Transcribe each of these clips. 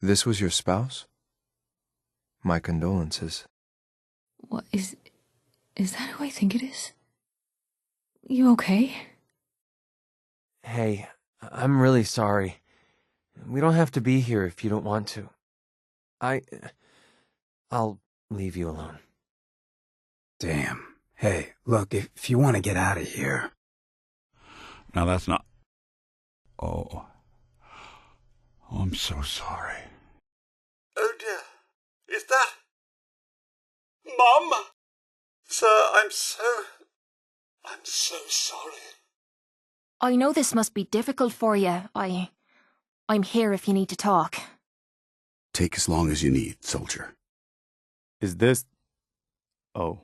This was your spouse? My condolences. What is that who I think it is? You okay? Hey, I'm really sorry. We don't have to be here if you don't want to. I'll leave you alone. Damn. Hey, look, if you want to get out of here... Now that's not... Oh, I'm so sorry. Oh dear, is that... Mum? Sir, I'm so sorry. I know this must be difficult for you. I'm here if you need to talk. Take as long as you need, soldier. Is this... Oh.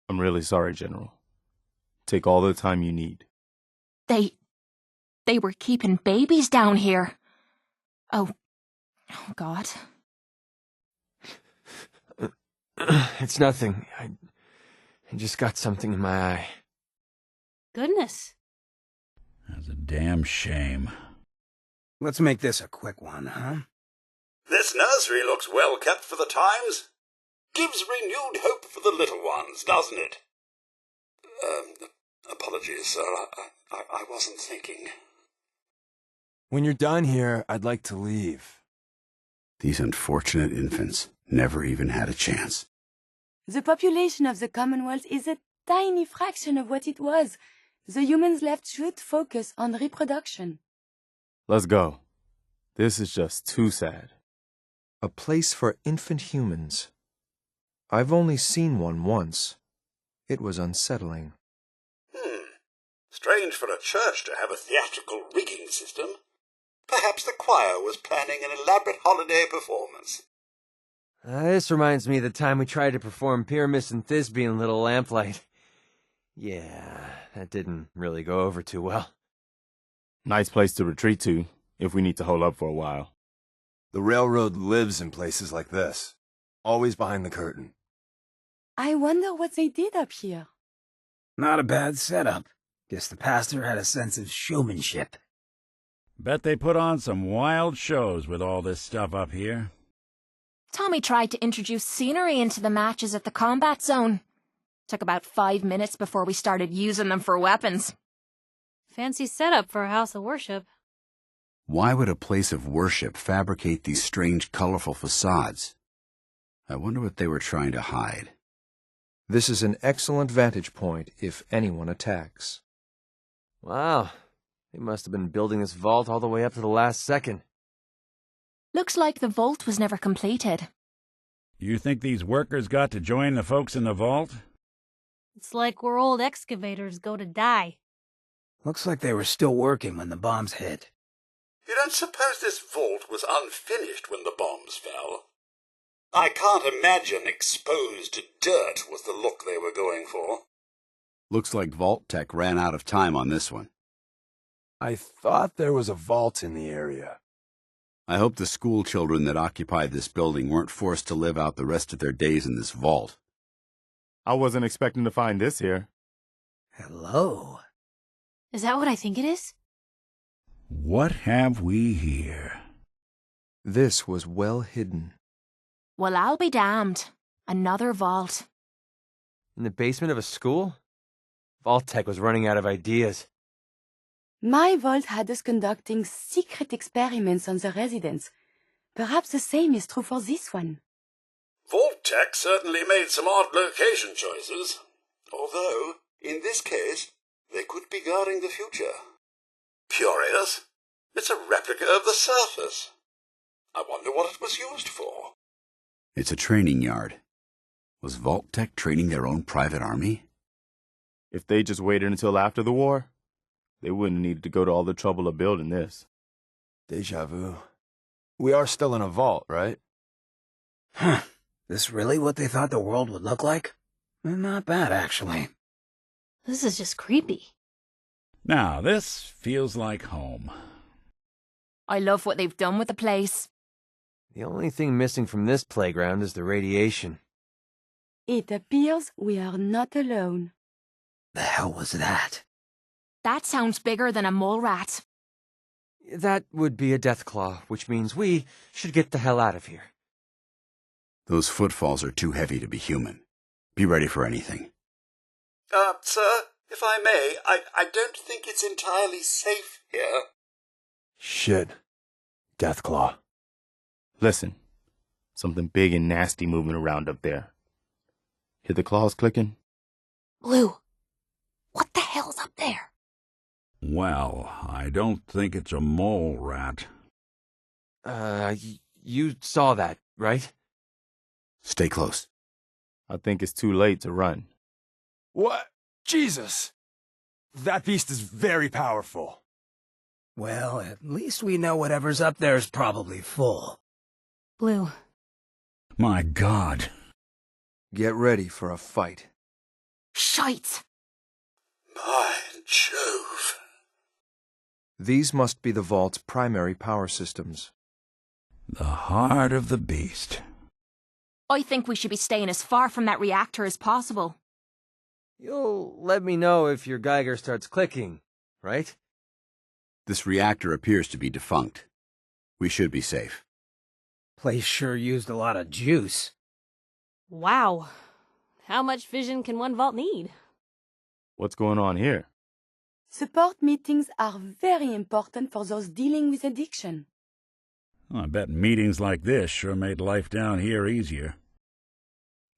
I'm really sorry, General. Take all the time you need. They were keeping babies down here. Oh God. It's nothing. I just got something in my eye. Goodness. That's a damn shame. Let's make this a quick one, huh? This nursery looks well kept for the times. Gives renewed hope for the little ones, doesn't it? Apologies, sir. I wasn't thinking. When you're done here, I'd like to leave. These unfortunate infants never even had a chance. The population of the Commonwealth is a tiny fraction of what it was. The humans left should focus on reproduction. Let's go. This is just too sad. A place for infant humans. I've only seen one once. It was unsettling. Strange for a church to have a theatrical rigging system. Perhaps the choir was planning an elaborate holiday performance. This reminds me of the time we tried to perform Pyramus and Thisbe in Little Lamplight. Yeah, that didn't really go over too well. Nice place to retreat to, if we need to hold up for a while. The railroad lives in places like this. Always behind the curtain. I wonder what they did up here. Not a bad setup. Guess the pastor had a sense of showmanship. Bet they put on some wild shows with all this stuff up here. Tommy tried to introduce scenery into the matches at the combat zone. Took about 5 minutes before we started using them for weapons. Fancy setup for a house of worship. Why would a place of worship fabricate these strange, colorful facades? I wonder what they were trying to hide. This is an excellent vantage point if anyone attacks. Wow, they must have been building this vault all the way up to the last second. Looks like the vault was never completed. You think these workers got to join the folks in the vault? It's like where old excavators go to die. Looks like they were still working when the bombs hit. You don't suppose this vault was unfinished when the bombs fell? I can't imagine exposed dirt was the look they were going for. Looks like Vault Tech ran out of time on this one. I thought there was a vault in the area. I hope the school children that occupied this building weren't forced to live out the rest of their days in this vault. I wasn't expecting to find this here. Hello? Is that what I think it is? What have we here? This was well hidden. Well, I'll be damned. Another vault. In the basement of a school? Vault-Tec was running out of ideas. My vault had us conducting secret experiments on the residents. Perhaps the same is true for this one. Vault-Tec certainly made some odd location choices. Although, in this case, they could be guarding the future. Curious. It's a replica of the surface. I wonder what it was used for. It's a training yard. Was Vault Tech training their own private army? If they just waited until after the war, they wouldn't need to go to all the trouble of building this. Deja vu. We are still in a vault, right? Huh. This really what they thought the world would look like? Not bad, actually. This is just creepy. Now, this feels like home. I love what they've done with the place. The only thing missing from this playground is the radiation. It appears we are not alone. The hell was that? That sounds bigger than a mole rat. That would be a Deathclaw, which means we should get the hell out of here. Those footfalls are too heavy to be human. Be ready for anything. Sir, if I may, I don't think it's entirely safe here. Shit. Deathclaw. Listen. Something big and nasty moving around up there. Hear the claws clicking? Blue, what the hell's up there? Well, I don't think it's a mole rat. You saw that, right? Stay close. I think it's too late to run. What? Jesus! That beast is very powerful. Well, at least we know whatever's up there is probably full. Blue. My God. Get ready for a fight. Shite! By Jove. These must be the vault's primary power systems. The heart of the beast. I think we should be staying as far from that reactor as possible. You'll let me know if your Geiger starts clicking, right? This reactor appears to be defunct. We should be safe. Place sure used a lot of juice. Wow. How much fission can one vault need? What's going on here? Support meetings are very important for those dealing with addiction. I bet meetings like this sure made life down here easier.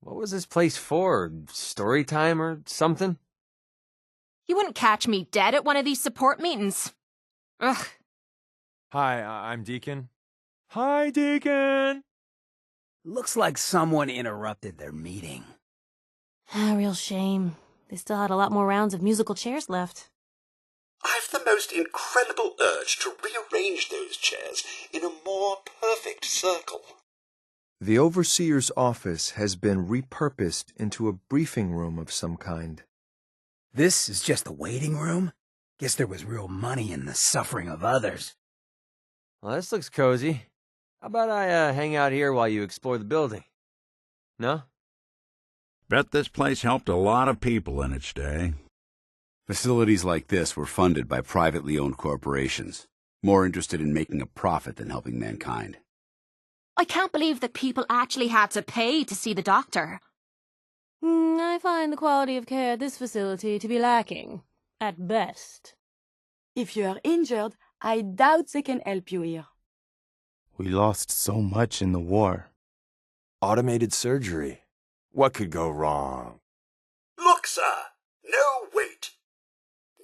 What was this place for? Story time or something? You wouldn't catch me dead at one of these support meetings. Ugh. Hi, I'm Deacon. Hi, Deacon! Looks like someone interrupted their meeting. Real shame. They still had a lot more rounds of musical chairs left. I've the most incredible urge to rearrange those chairs in a more perfect circle. The Overseer's office has been repurposed into a briefing room of some kind. This is just the waiting room? Guess there was real money in the suffering of others. Well, this looks cozy. How about I hang out here while you explore the building? No? Bet this place helped a lot of people in its day. Facilities like this were funded by privately owned corporations, more interested in making a profit than helping mankind. I can't believe that people actually had to pay to see the doctor. I find the quality of care at this facility to be lacking, at best. If you are injured, I doubt they can help you here. We lost so much in the war. Automated surgery. What could go wrong? Look, sir. No, wait.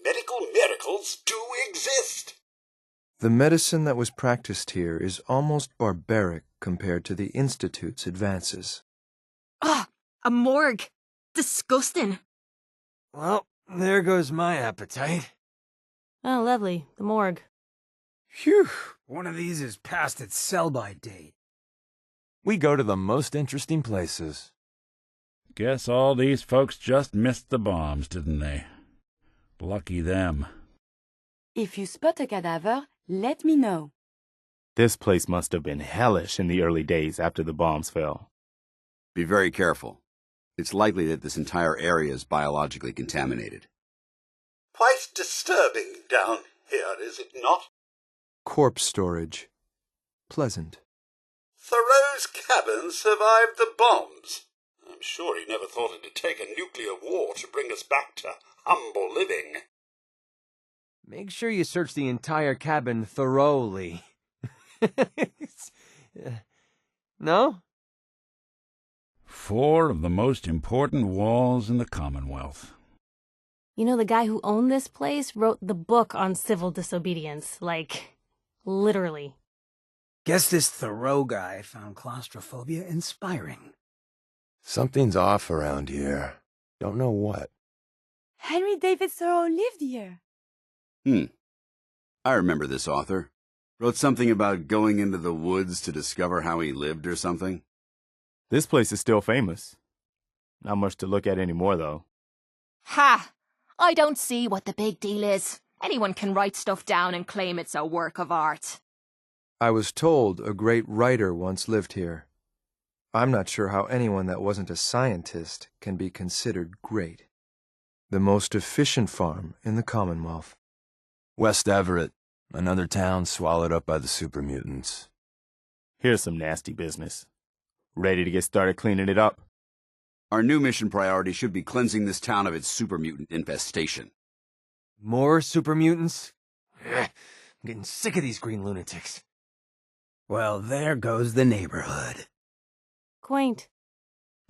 Medical miracles do exist. The medicine that was practiced here is almost barbaric compared to the Institute's advances. Ugh, a morgue. Disgusting. Well, there goes my appetite. Oh, lovely. The morgue. Phew, one of these is past its sell-by date. We go to the most interesting places. Guess all these folks just missed the bombs, didn't they? Lucky them. If you spot a cadaver, let me know. This place must have been hellish in the early days after the bombs fell. Be very careful. It's likely that this entire area is biologically contaminated. Quite disturbing down here, is it not? Corpse storage. Pleasant. Thoreau's cabin survived the bombs. I'm sure he never thought it'd take a nuclear war to bring us back to humble living. Make sure you search the entire cabin thoroughly. No? 4 of the most important walls in the Commonwealth. You know, the guy who owned this place wrote the book on civil disobedience. Like, literally. Guess this Thoreau guy found claustrophobia inspiring. Something's off around here. Don't know what. Henry David Thoreau lived here. I remember this author. Wrote something about going into the woods to discover how he lived or something. This place is still famous. Not much to look at anymore, though. Ha! I don't see what the big deal is. Anyone can write stuff down and claim it's a work of art. I was told a great writer once lived here. I'm not sure how anyone that wasn't a scientist can be considered great. The most efficient farm in the Commonwealth. West Everett. Another town swallowed up by the super mutants. Here's some nasty business. Ready to get started cleaning it up? Our new mission priority should be cleansing this town of its super mutant infestation. More super mutants? Ugh, I'm getting sick of these green lunatics. Well, there goes the neighborhood. Quaint.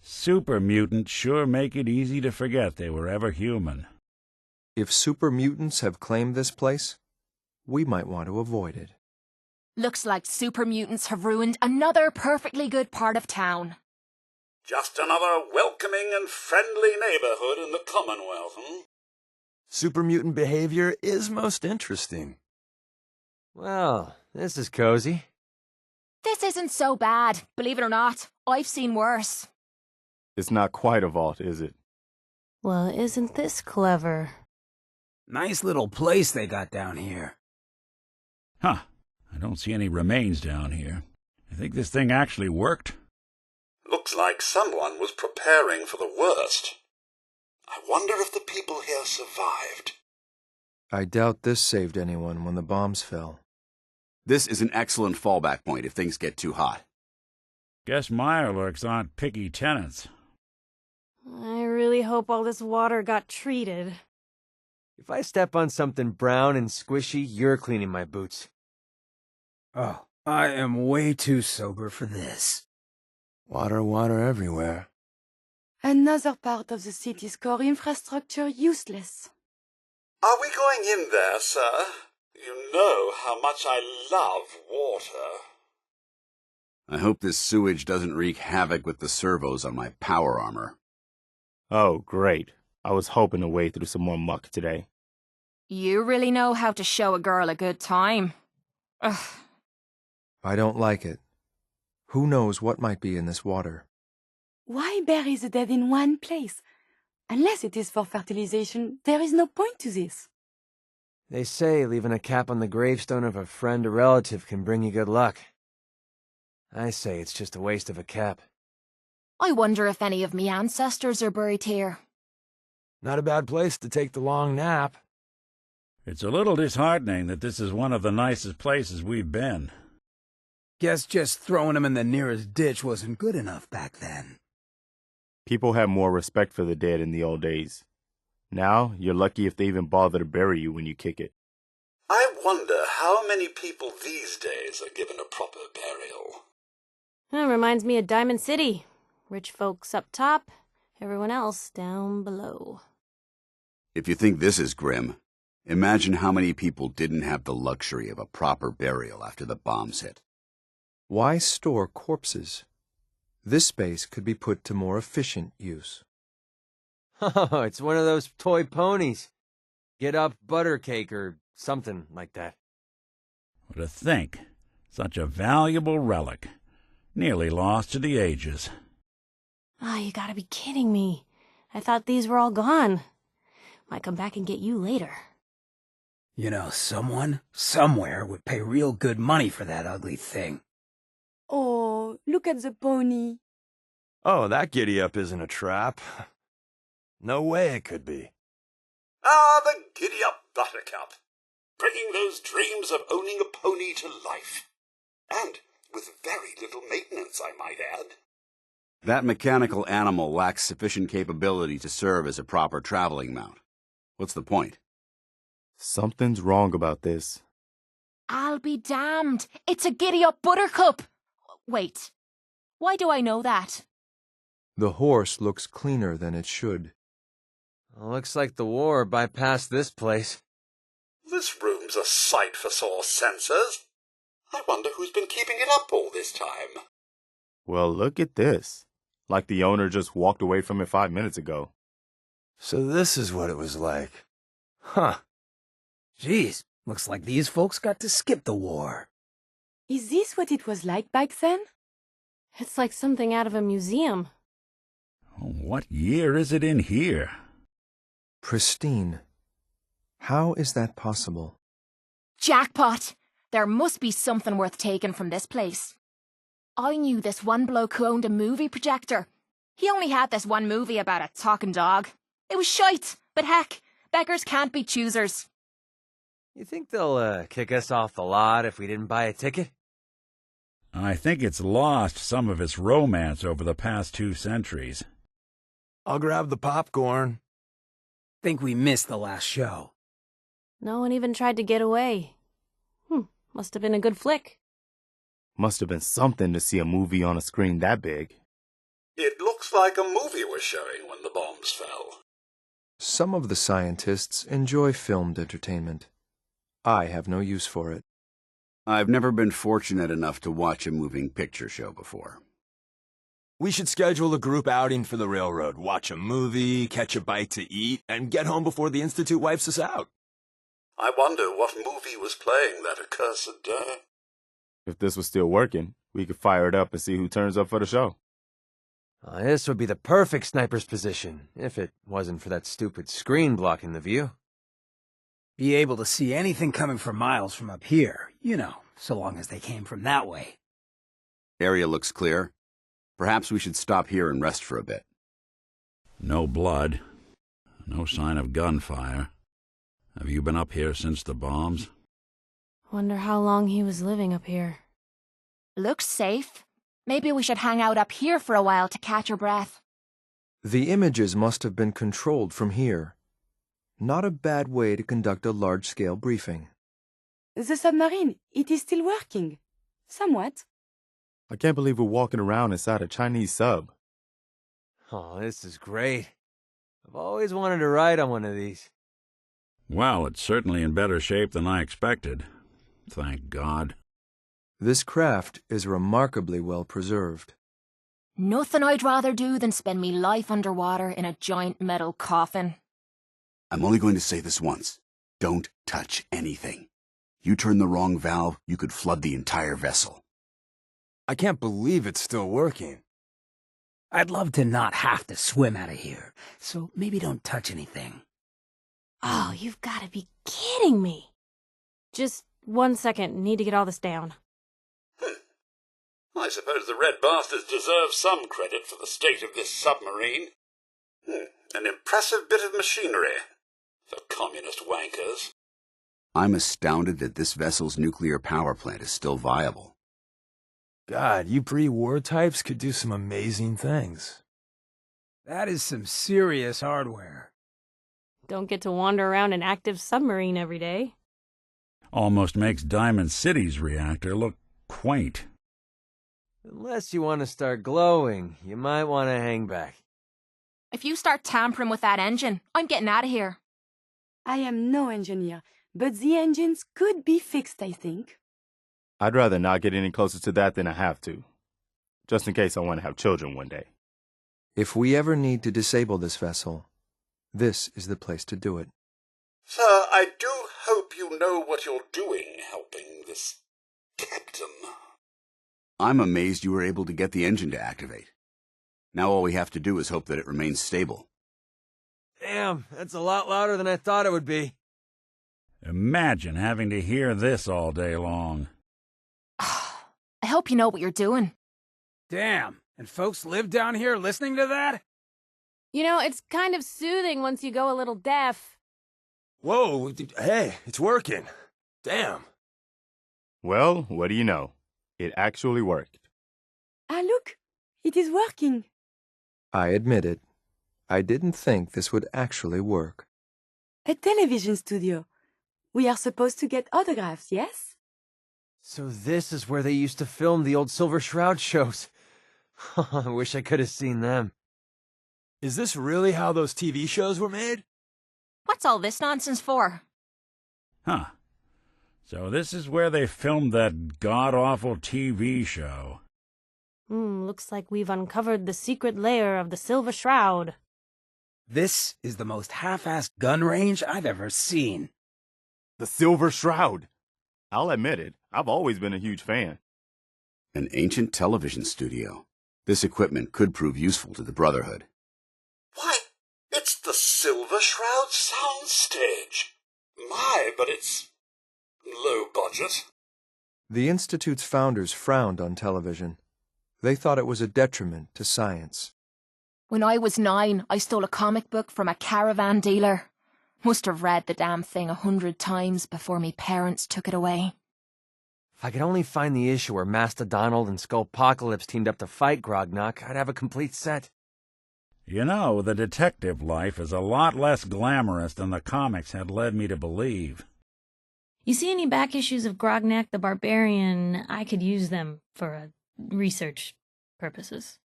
Super mutants sure make it easy to forget they were ever human. If super mutants have claimed this place, we might want to avoid it. Looks like super mutants have ruined another perfectly good part of town. Just another welcoming and friendly neighborhood in the Commonwealth, Super mutant behavior is most interesting. Well, this is cozy. This isn't so bad, believe it or not. I've seen worse. It's not quite a vault, is it? Well, isn't this clever? Nice little place they got down here. Huh. I don't see any remains down here. I think this thing actually worked. Looks like someone was preparing for the worst. I wonder if the people here survived. I doubt this saved anyone when the bombs fell. This is an excellent fallback point if things get too hot. Guess Mirelurks aren't picky tenants. I really hope all this water got treated. If I step on something brown and squishy, you're cleaning my boots. Oh, I am way too sober for this. Water everywhere. Another part of the city's core infrastructure useless. Are we going in there, sir? You know how much I love water. I hope this sewage doesn't wreak havoc with the servos on my power armor. Oh, great. I was hoping to wade through some more muck today. You really know how to show a girl a good time. Ugh. I don't like it. Who knows what might be in this water? Why bury the dead in one place? Unless it is for fertilization, there is no point to this. They say leaving a cap on the gravestone of a friend or relative can bring you good luck. I say it's just a waste of a cap. I wonder if any of me ancestors are buried here. Not a bad place to take the long nap. It's a little disheartening that this is one of the nicest places we've been. Guess just throwing them in the nearest ditch wasn't good enough back then. People had more respect for the dead in the old days. Now, you're lucky if they even bother to bury you when you kick it. I wonder how many people these days are given a proper burial. It reminds me of Diamond City. Rich folks up top, everyone else down below. If you think this is grim, imagine how many people didn't have the luxury of a proper burial after the bombs hit. Why store corpses? This space could be put to more efficient use. Oh, it's one of those toy ponies. Get up butter cake or something like that. What to think? Such a valuable relic. Nearly lost to the ages. Oh, you gotta be kidding me. I thought these were all gone. Might come back and get you later. You know, someone, somewhere would pay real good money for that ugly thing. Oh, look at the pony. Oh, that giddy-up isn't a trap. No way it could be. Ah, the giddy-up Buttercup. Bringing those dreams of owning a pony to life. And with very little maintenance, I might add. That mechanical animal lacks sufficient capability to serve as a proper traveling mount. What's the point? Something's wrong about this. I'll be damned. It's a giddy-up Buttercup. Wait, why do I know that? The horse looks cleaner than it should. Looks like the war bypassed this place. This room's a sight for sore senses. I wonder who's been keeping it up all this time. Well, look at this. Like the owner just walked away from it 5 minutes ago. So this is what it was like. Huh. Geez, looks like these folks got to skip the war. Is this what it was like back then? It's like something out of a museum. What year is it in here? Pristine. How is that possible? Jackpot! There must be something worth taking from this place. I knew this one bloke who owned a movie projector. He only had this one movie about a talking dog. It was shite, but heck, beggars can't be choosers. You think they'll kick us off the lot if we didn't buy a ticket? I think it's lost some of its romance over the past 2 centuries. I'll grab the popcorn. Think we missed the last show. No one even tried to get away. Must have been a good flick. Must have been something to see a movie on a screen that big. It looks like a movie was showing when the bombs fell. Some of the scientists enjoy filmed entertainment. I have no use for it. I've never been fortunate enough to watch a moving picture show before. We should schedule a group outing for the railroad, watch a movie, catch a bite to eat, and get home before the Institute wipes us out. I wonder what movie was playing that accursed day. If this was still working, we could fire it up and see who turns up for the show. This would be the perfect sniper's position, if it wasn't for that stupid screen blocking the view. Be able to see anything coming for miles from up here, you know, so long as they came from that way. Area looks clear. Perhaps we should stop here and rest for a bit. No blood. No sign of gunfire. Have you been up here since the bombs? Wonder how long he was living up here. Looks safe. Maybe we should hang out up here for a while to catch our breath. The images must have been controlled from here. Not a bad way to conduct a large-scale briefing. The submarine, it is still working. Somewhat. I can't believe we're walking around inside a Chinese sub. Oh, this is great. I've always wanted to ride on one of these. Well, it's certainly in better shape than I expected. Thank God. This craft is remarkably well preserved. Nothing I'd rather do than spend me life underwater in a giant metal coffin. I'm only going to say this once. Don't touch anything. You turn the wrong valve, you could flood the entire vessel. I can't believe it's still working. I'd love to not have to swim out of here, so maybe don't touch anything. Oh, you've got to be kidding me. Just 1 second. Need to get all this down. I suppose the Red Bastards deserve some credit for the state of this submarine. An impressive bit of machinery. The communist wankers. I'm astounded that this vessel's nuclear power plant is still viable. God, you pre-war types could do some amazing things. That is some serious hardware. Don't get to wander around an active submarine every day. Almost makes Diamond City's reactor look quaint. Unless you want to start glowing, you might want to hang back. If you start tampering with that engine, I'm getting out of here. I am no engineer, but the engines could be fixed, I think. I'd rather not get any closer to that than I have to. Just in case I want to have children one day. If we ever need to disable this vessel, this is the place to do it. Sir, I do hope you know what you're doing helping this captain. I'm amazed you were able to get the engine to activate. Now all we have to do is hope that it remains stable. Damn, that's a lot louder than I thought it would be. Imagine having to hear this all day long. I hope you know what you're doing. Damn, and folks live down here listening to that? You know, it's kind of soothing once you go a little deaf. Whoa, hey, it's working. Damn. Well, what do you know? It actually worked. Ah, look! It is working. I admit it. I didn't think this would actually work. A television studio. We are supposed to get autographs, yes? So this is where they used to film the old Silver Shroud shows. I wish I could have seen them. Is this really how those TV shows were made? What's all this nonsense for? Huh. So this is where they filmed that god-awful TV show. Looks like we've uncovered the secret lair of the Silver Shroud. This is the most half-assed gun range I've ever seen. The Silver Shroud. I'll admit it, I've always been a huge fan. An ancient television studio. This equipment could prove useful to the Brotherhood. Why, it's the Silver Shroud soundstage. My, but it's low budget. The Institute's founders frowned on television. They thought it was a detriment to science. When I was 9, I stole a comic book from a caravan dealer. Must have read the damn thing 100 times before me parents took it away. If I could only find the issue where Master Donald and Skullpocalypse teamed up to fight Grognak, I'd have a complete set. You know, the detective life is a lot less glamorous than the comics had led me to believe. You see any back issues of Grognak the Barbarian? I could use them for research purposes.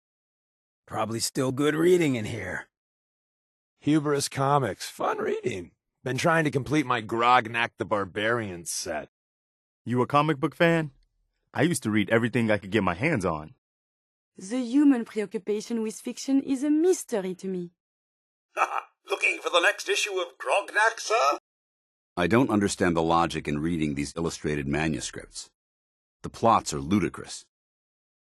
Probably still good reading in here. Hubris Comics. Fun reading. Been trying to complete my Grognak the Barbarian set. You a comic book fan? I used to read everything I could get my hands on. The human preoccupation with fiction is a mystery to me. Looking for the next issue of Grognak, sir? I don't understand the logic in reading these illustrated manuscripts. The plots are ludicrous.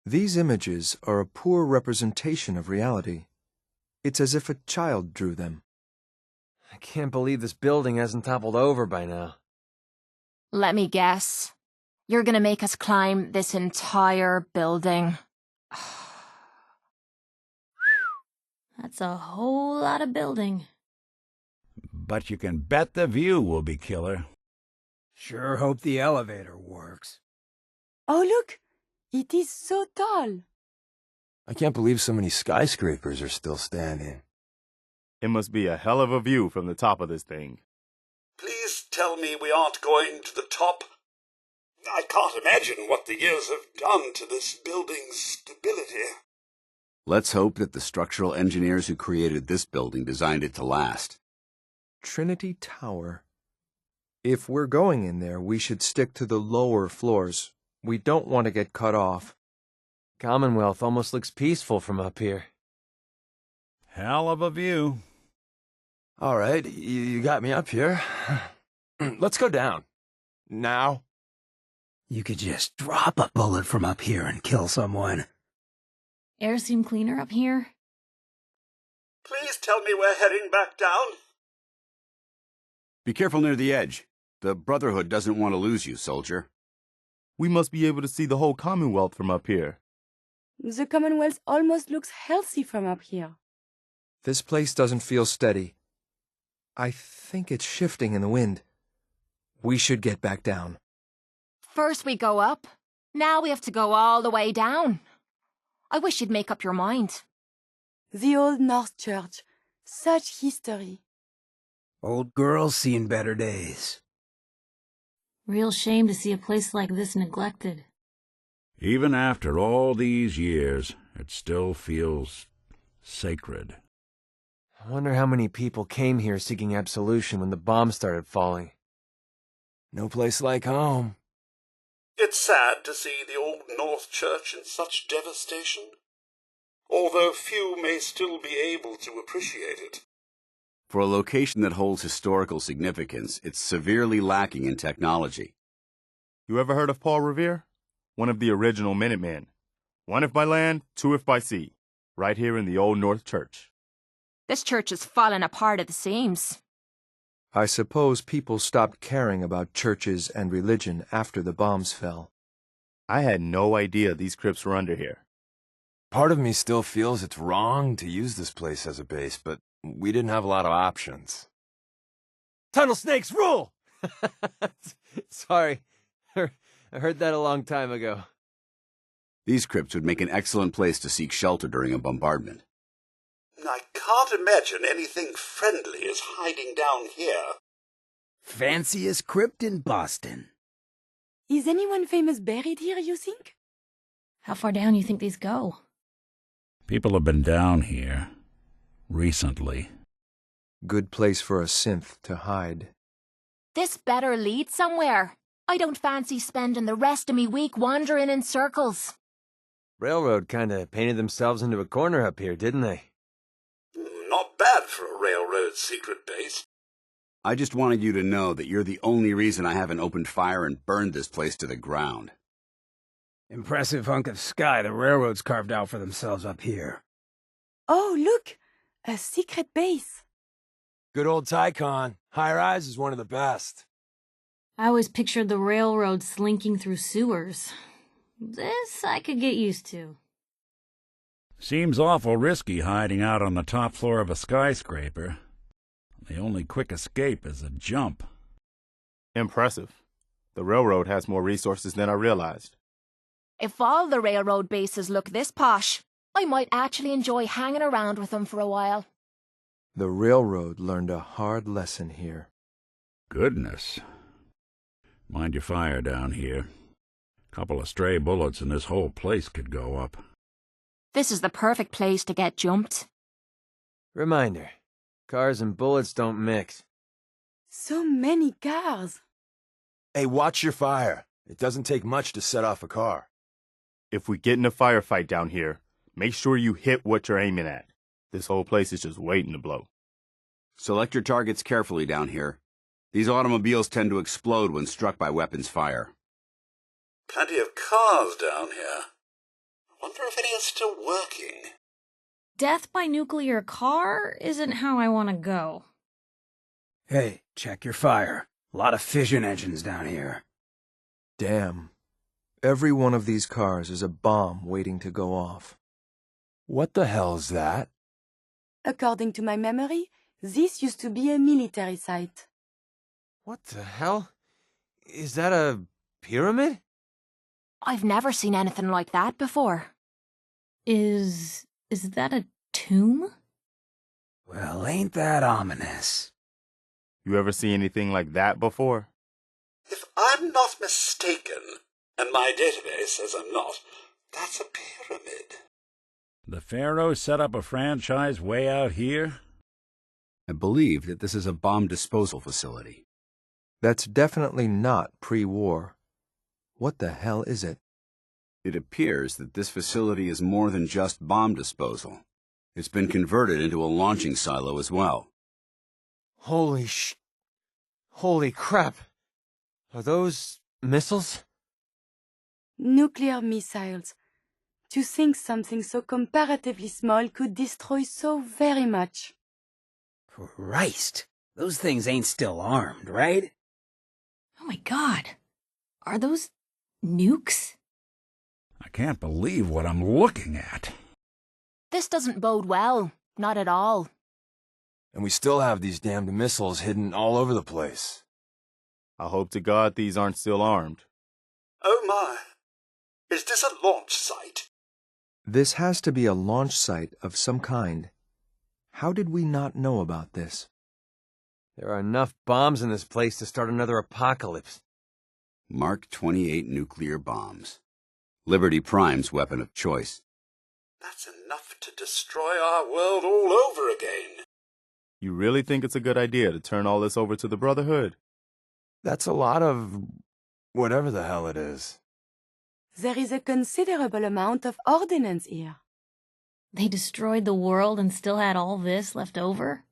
These images are a poor representation of reality. It's as if a child drew them. I can't believe this building hasn't toppled over by now. Let me guess. You're gonna make us climb this entire building. That's a whole lot of building. But you can bet the view will be killer. Sure hope the elevator works. Oh, look! It is so tall. I can't believe so many skyscrapers are still standing. It must be a hell of a view from the top of this thing. Please tell me we aren't going to the top. I can't imagine what the years have done to this building's stability. Let's hope that the structural engineers who created this building designed it to last. Trinity Tower. If we're going in there, we should stick to the lower floors. We don't want to get cut off. Commonwealth almost looks peaceful from up here. Hell of a view. All right, you got me up here. Let's go down. Now. You could just drop a bullet from up here and kill someone. Air seem cleaner up here? Please tell me we're heading back down. Be careful near the edge. The Brotherhood doesn't want to lose you, soldier. We must be able to see the whole Commonwealth from up here. The Commonwealth almost looks healthy from up here. This place doesn't feel steady. I think it's shifting in the wind. We should get back down. First we go up. Now we have to go all the way down. I wish you'd make up your mind. The old North Church. Such history. Old girl's seen better days. Real shame to see a place like this neglected. Even after all these years, it still feels sacred. I wonder how many people came here seeking absolution when the bombs started falling. No place like home. It's sad to see the old North Church in such devastation, although few may still be able to appreciate it. For a location that holds historical significance, it's severely lacking in technology. You ever heard of Paul Revere? One of the original Minutemen. 1 if by land, 2 if by sea. Right here in the Old North Church. This church is falling apart at the seams. I suppose people stopped caring about churches and religion after the bombs fell. I had no idea these crypts were under here. Part of me still feels it's wrong to use this place as a base, but we didn't have a lot of options. Tunnel snakes rule! Sorry. I heard that a long time ago. These crypts would make an excellent place to seek shelter during a bombardment. I can't imagine anything friendly is hiding down here. Fanciest crypt in Boston. Is anyone famous buried here, you think? How far down you think these go? People have been down here recently. Good place for a synth to hide. This better lead somewhere. I don't fancy spending the rest of me week wandering in circles. Railroad kinda painted themselves into a corner up here, didn't they? Not bad for a railroad secret base. I just wanted you to know that you're the only reason I haven't opened fire and burned this place to the ground. Impressive hunk of sky the railroads carved out for themselves up here. Oh, look! A secret base. Good old Tycon. High Rise is one of the best. I always pictured the railroad slinking through sewers. This I could get used to. Seems awful risky hiding out on the top floor of a skyscraper. The only quick escape is a jump. Impressive. The railroad has more resources than I realized. If all the railroad bases look this posh, I might actually enjoy hanging around with them for a while. The railroad learned a hard lesson here. Goodness. Mind your fire down here. Couple of stray bullets and this whole place could go up. This is the perfect place to get jumped. Reminder, cars and bullets don't mix. So many cars. Hey, watch your fire. It doesn't take much to set off a car. If we get in a firefight down here, make sure you hit what you're aiming at. This whole place is just waiting to blow. Select your targets carefully down here. These automobiles tend to explode when struck by weapons fire. Plenty of cars down here. Wonder if any are still working. Death by nuclear car isn't how I want to go. Hey, check your fire. A lot of fission engines down here. Damn. Every one of these cars is a bomb waiting to go off. What the hell's that? According to my memory, this used to be a military site. What the hell? Is that a pyramid? I've never seen anything like that before. Is that a tomb? Well, ain't that ominous? You ever see anything like that before? If I'm not mistaken, and my database says I'm not, that's a pyramid. The Pharaoh set up a franchise way out here? I believe that this is a bomb disposal facility. That's definitely not pre-war. What the hell is it? It appears that this facility is more than just bomb disposal. It's been converted into a launching silo as well. Holy crap. Are those missiles? Nuclear missiles. To think something so comparatively small could destroy so very much. Christ, those things ain't still armed, right? Oh my god. Are those nukes? I can't believe what I'm looking at. This doesn't bode well. Not at all. And we still have these damned missiles hidden all over the place. I hope to God these aren't still armed. Oh my. Is this a launch site? This has to be a launch site of some kind. How did we not know about this? There are enough bombs in this place to start another apocalypse. Mark 28 nuclear bombs. Liberty Prime's weapon of choice. That's enough to destroy our world all over again. You really think it's a good idea to turn all this over to the Brotherhood? That's a lot of whatever the hell it is. There is a considerable amount of ordnance here. They destroyed the world and still had all this left over?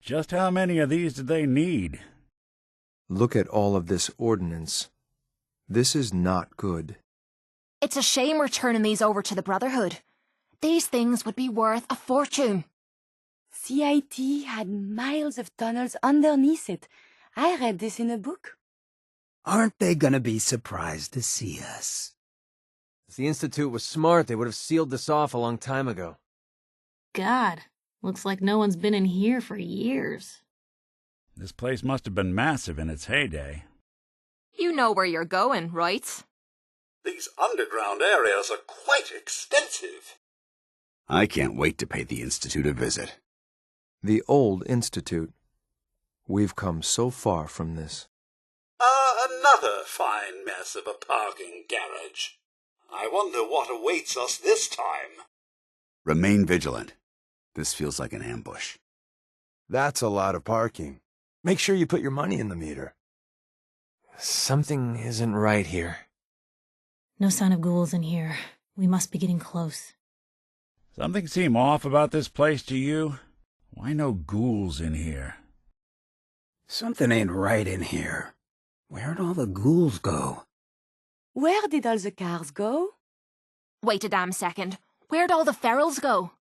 Just how many of these did they need? Look at all of this ordnance. This is not good. It's a shame we're turning these over to the Brotherhood. These things would be worth a fortune. CIT had miles of tunnels underneath it. I read this in a book. Aren't they gonna be surprised to see us? If the Institute was smart, they would have sealed this off a long time ago. God, looks like no one's been in here for years. This place must have been massive in its heyday. You know where you're going, right? These underground areas are quite extensive. I can't wait to pay the Institute a visit. The old Institute. We've come so far from this. Another fine mess of a parking garage. I wonder what awaits us this time. Remain vigilant. This feels like an ambush. That's a lot of parking. Make sure you put your money in the meter. Something isn't right here. No sign of ghouls in here. We must be getting close. Something seem off about this place to you? Why no ghouls in here? Something ain't right in here. Where'd all the ghouls go? Where did all the cars go? Wait a damn second. Where'd all the ferals go?